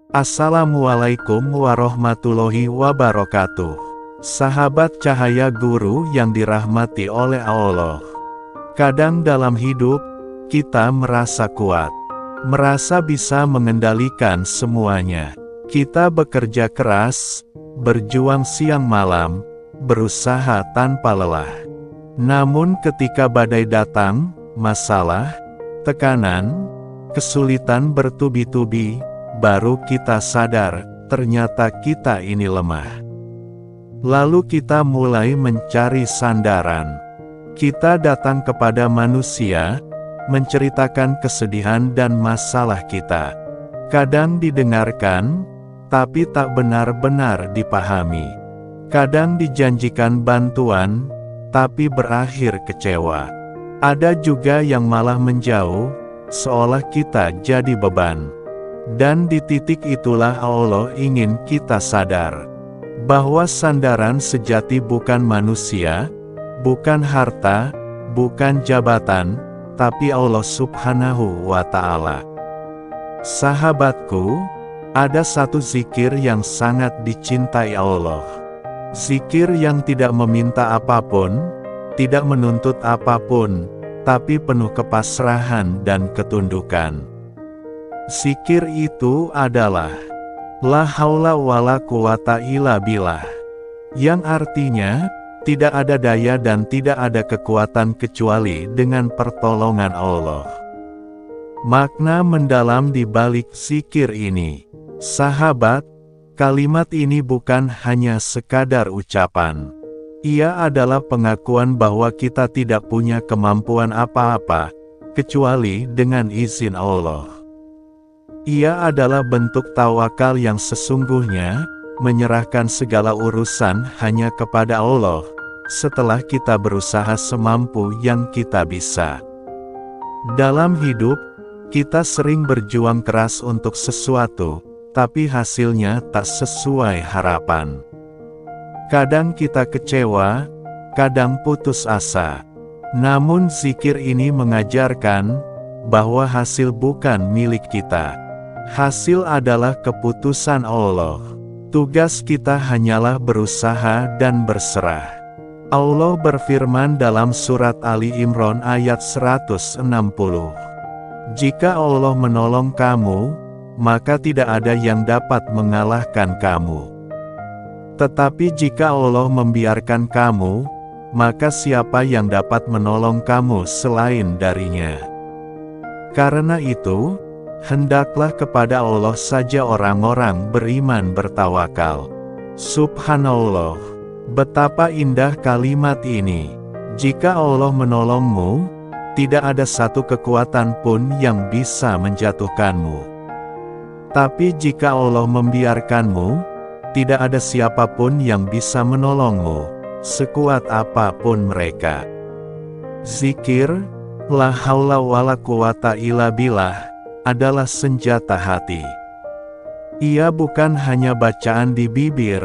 Assalamualaikum warahmatullahi wabarakatuh. Sahabat cahaya guru yang dirahmati oleh Allah. Kadang dalam hidup, kita merasa kuat. Merasa bisa mengendalikan semuanya. Kita bekerja keras, berjuang siang malam, berusaha tanpa lelah. Namun ketika badai datang, masalah, tekanan, kesulitan bertubi-tubi, baru kita sadar, ternyata kita ini lemah. Lalu kita mulai mencari sandaran. Kita datang kepada manusia, menceritakan kesedihan dan masalah kita. Kadang didengarkan, tapi tak benar-benar dipahami. Kadang dijanjikan bantuan, tapi berakhir kecewa. Ada juga yang malah menjauh, seolah kita jadi beban. Dan di titik itulah Allah ingin kita sadar bahwa sandaran sejati bukan manusia, bukan harta, bukan jabatan, tapi Allah Subhanahu wa Ta'ala. Sahabatku, ada satu zikir yang sangat dicintai Allah. Zikir yang tidak meminta apapun, tidak menuntut apapun, tapi penuh kepasrahan dan ketundukan. Zikir itu adalah La haula wala quwata illa billah, yang artinya tidak ada daya dan tidak ada kekuatan kecuali dengan pertolongan Allah. Makna mendalam di balik zikir ini, sahabat, kalimat ini bukan hanya sekadar ucapan. Ia adalah pengakuan bahwa kita tidak punya kemampuan apa-apa, kecuali dengan izin Allah. Ia adalah bentuk tawakal yang sesungguhnya, menyerahkan segala urusan hanya kepada Allah, setelah kita berusaha semampu yang kita bisa. Dalam hidup, kita sering berjuang keras untuk sesuatu, tapi hasilnya tak sesuai harapan. Kadang kita kecewa, kadang putus asa. Namun zikir ini mengajarkan, bahwa hasil bukan milik kita. Hasil adalah keputusan Allah. Tugas kita hanyalah berusaha dan berserah. Allah berfirman dalam surat Ali Imran ayat 160. Jika Allah menolong kamu, maka tidak ada yang dapat mengalahkan kamu. Tetapi jika Allah membiarkan kamu, maka siapa yang dapat menolong kamu selain darinya? Karena itu, hendaklah kepada Allah saja orang-orang beriman bertawakal. Subhanallah, betapa indah kalimat ini. Jika Allah menolongmu, tidak ada satu kekuatan pun yang bisa menjatuhkanmu. Tapi jika Allah membiarkanmu, tidak ada siapapun yang bisa menolongmu, sekuat apapun mereka. Zikir, la haula wala quwata illa billah, adalah senjata hati. Ia bukan hanya bacaan di bibir,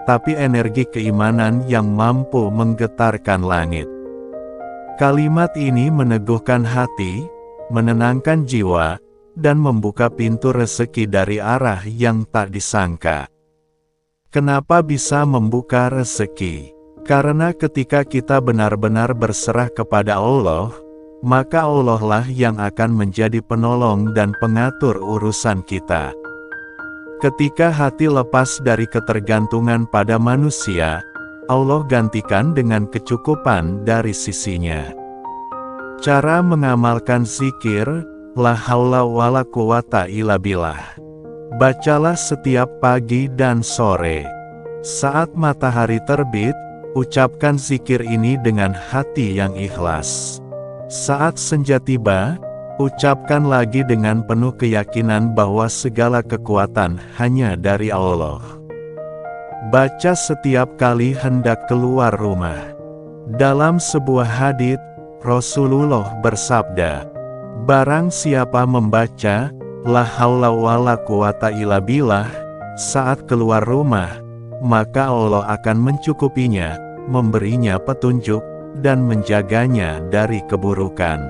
tapi energi keimanan yang mampu menggetarkan langit. Kalimat ini meneguhkan hati, menenangkan jiwa, dan membuka pintu rezeki dari arah yang tak disangka. Kenapa bisa membuka rezeki? Karena ketika kita benar-benar berserah kepada Allah, maka Allah lah yang akan menjadi penolong dan pengatur urusan kita. Ketika hati lepas dari ketergantungan pada manusia, Allah gantikan dengan kecukupan dari sisinya. Cara mengamalkan zikir, la haula wala quwata illa billah. Bacalah setiap pagi dan sore. Saat matahari terbit, ucapkan zikir ini dengan hati yang ikhlas. Saat senja tiba, ucapkan lagi dengan penuh keyakinan bahwa segala kekuatan hanya dari Allah. Baca setiap kali hendak keluar rumah. Dalam sebuah hadits, Rasulullah bersabda, barang siapa membaca, la haula wala quwata illa billah, saat keluar rumah, maka Allah akan mencukupinya, memberinya petunjuk, dan menjaganya dari keburukan.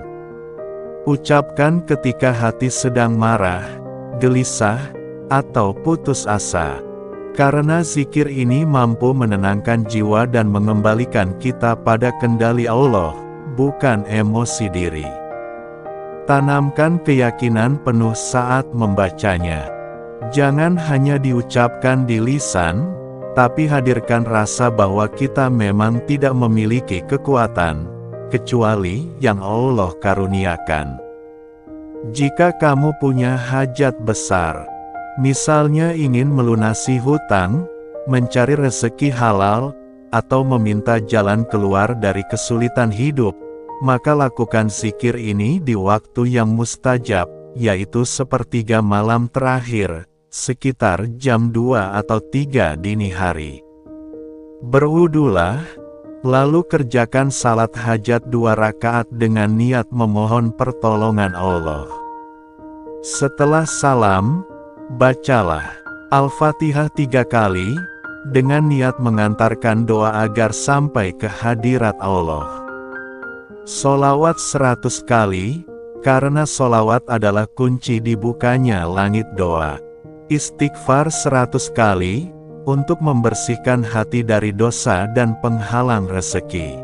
Ucapkan ketika hati sedang marah, gelisah, atau putus asa. Karena zikir ini mampu menenangkan jiwa dan mengembalikan kita pada kendali Allah, bukan emosi diri. Tanamkan keyakinan penuh saat membacanya. Jangan hanya diucapkan di lisan, tapi hadirkan rasa bahwa kita memang tidak memiliki kekuatan, kecuali yang Allah karuniakan. Jika kamu punya hajat besar, misalnya ingin melunasi hutang, mencari rezeki halal, atau meminta jalan keluar dari kesulitan hidup, maka lakukan zikir ini di waktu yang mustajab, yaitu sepertiga malam terakhir, sekitar jam 2 atau 3 dini hari. Berwudulah, lalu kerjakan salat hajat 2 rakaat dengan niat memohon pertolongan Allah. Setelah salam, bacalah Al-Fatihah 3 kali, dengan niat mengantarkan doa agar sampai ke hadirat Allah. Sholawat 100 kali, karena sholawat adalah kunci dibukanya langit doa. Istighfar 100 kali, untuk membersihkan hati dari dosa dan penghalang rezeki.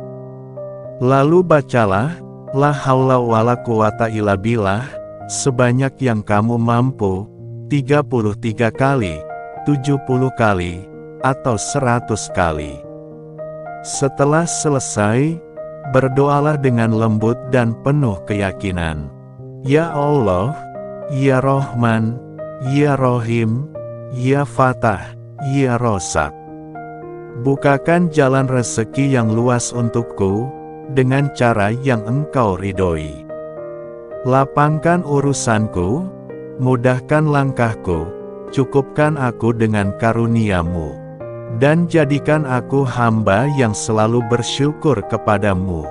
Lalu bacalah, La haula wala quwata illa billah, sebanyak yang kamu mampu, 33 kali, 70 kali, atau 100 kali. Setelah selesai, berdoalah dengan lembut dan penuh keyakinan. Ya Allah, Ya Rahman, Ya Rohim, Ya Fatah, Ya Rosak. Bukakan jalan rezeki yang luas untukku, dengan cara yang Engkau ridhoi. Lapangkan urusanku, mudahkan langkahku, cukupkan aku dengan karunia-Mu, dan jadikan aku hamba yang selalu bersyukur kepadamu.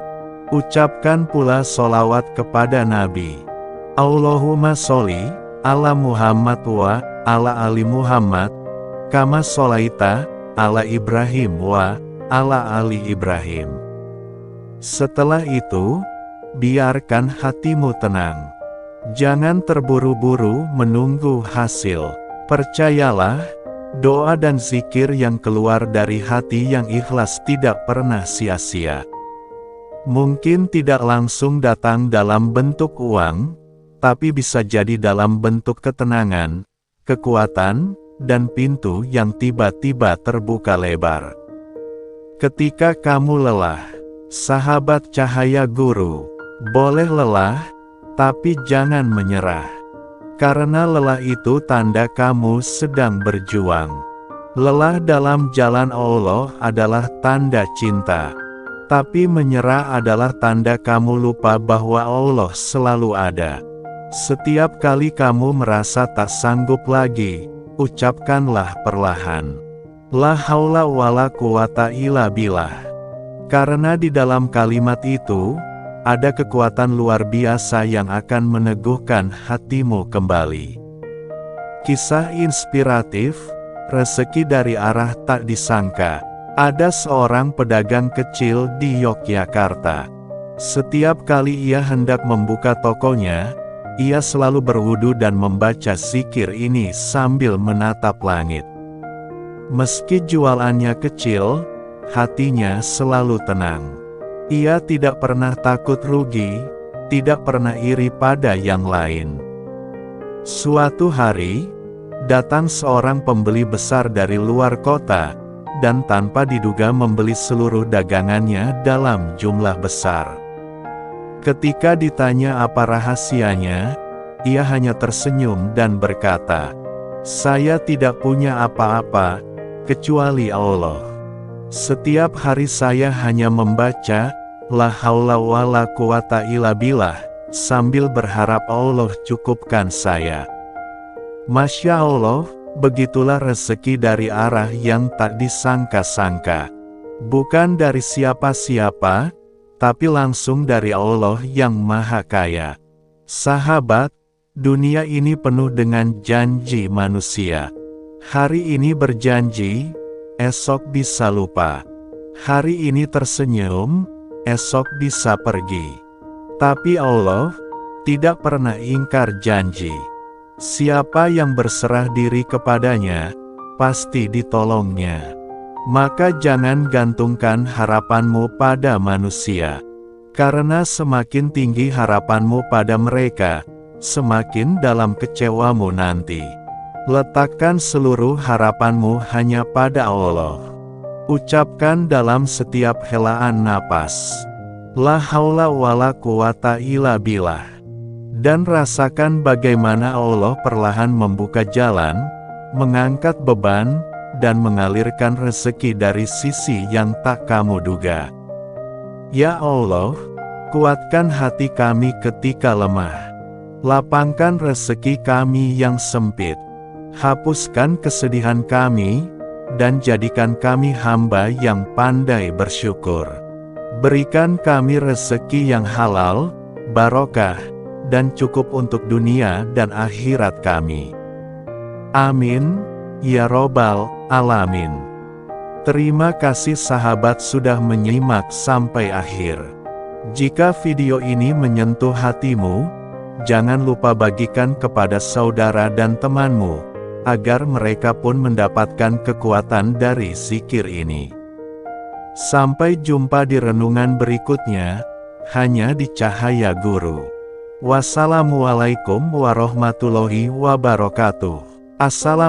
Ucapkan pula sholawat kepada Nabi. Allahumma sholli ala Muhammad wa ala ali Muhammad, kama sholaita ala Ibrahim wa ala ali Ibrahim. Setelah itu, biarkan hatimu tenang. Jangan terburu-buru menunggu hasil. Percayalah, doa dan zikir yang keluar dari hati yang ikhlas tidak pernah sia-sia. Mungkin tidak langsung datang dalam bentuk uang, tapi bisa jadi dalam bentuk ketenangan, kekuatan, dan pintu yang tiba-tiba terbuka lebar. Ketika kamu lelah, sahabat cahaya guru, boleh lelah, tapi jangan menyerah. Karena lelah itu tanda kamu sedang berjuang. Lelah dalam jalan Allah adalah tanda cinta. Tapi menyerah adalah tanda kamu lupa bahwa Allah selalu ada. Setiap kali kamu merasa tak sanggup lagi, ucapkanlah perlahan, La haula wala quwata illa billah. Karena di dalam kalimat itu, ada kekuatan luar biasa yang akan meneguhkan hatimu kembali. Kisah inspiratif, rezeki dari arah tak disangka. Ada seorang pedagang kecil di Yogyakarta. Setiap kali ia hendak membuka tokonya, ia selalu berwudu dan membaca zikir ini sambil menatap langit. Meski jualannya kecil, hatinya selalu tenang. Ia tidak pernah takut rugi, tidak pernah iri pada yang lain. Suatu hari, datang seorang pembeli besar dari luar kota, dan tanpa diduga membeli seluruh dagangannya dalam jumlah besar. Ketika ditanya apa rahasianya, ia hanya tersenyum dan berkata, "Saya tidak punya apa-apa, kecuali Allah. Setiap hari saya hanya membaca, La haula wala quwata illa billah, sambil berharap Allah cukupkan saya." Masya Allah, begitulah rezeki dari arah yang tak disangka-sangka. Bukan dari siapa-siapa, tapi langsung dari Allah yang Maha Kaya. Sahabat, dunia ini penuh dengan janji manusia. Hari ini berjanji, esok bisa lupa. Hari ini tersenyum, esok bisa pergi. Tapi Allah tidak pernah ingkar janji. Siapa yang berserah diri kepadanya, pasti ditolongnya. Maka jangan gantungkan harapanmu pada manusia. Karena semakin tinggi harapanmu pada mereka, semakin dalam kecewamu nanti. Letakkan seluruh harapanmu hanya pada Allah. Ucapkan dalam setiap helaan napas, La haula wala quwata illa billah. Dan rasakan bagaimana Allah perlahan membuka jalan, mengangkat beban, dan mengalirkan rezeki dari sisi yang tak kamu duga. Ya Allah, kuatkan hati kami ketika lemah. Lapangkan rezeki kami yang sempit. Hapuskan kesedihan kami, dan jadikan kami hamba yang pandai bersyukur. Berikan kami rezeki yang halal, barokah, dan cukup untuk dunia dan akhirat kami. Amin, ya Robbal Alamin. Terima kasih sahabat sudah menyimak sampai akhir. Jika video ini menyentuh hatimu, jangan lupa bagikan kepada saudara dan temanmu, agar mereka pun mendapatkan kekuatan dari zikir ini. Sampai jumpa di renungan berikutnya, hanya di Cahaya Guru. Wassalamualaikum warahmatullahi wabarakatuh. Assalamualaikum.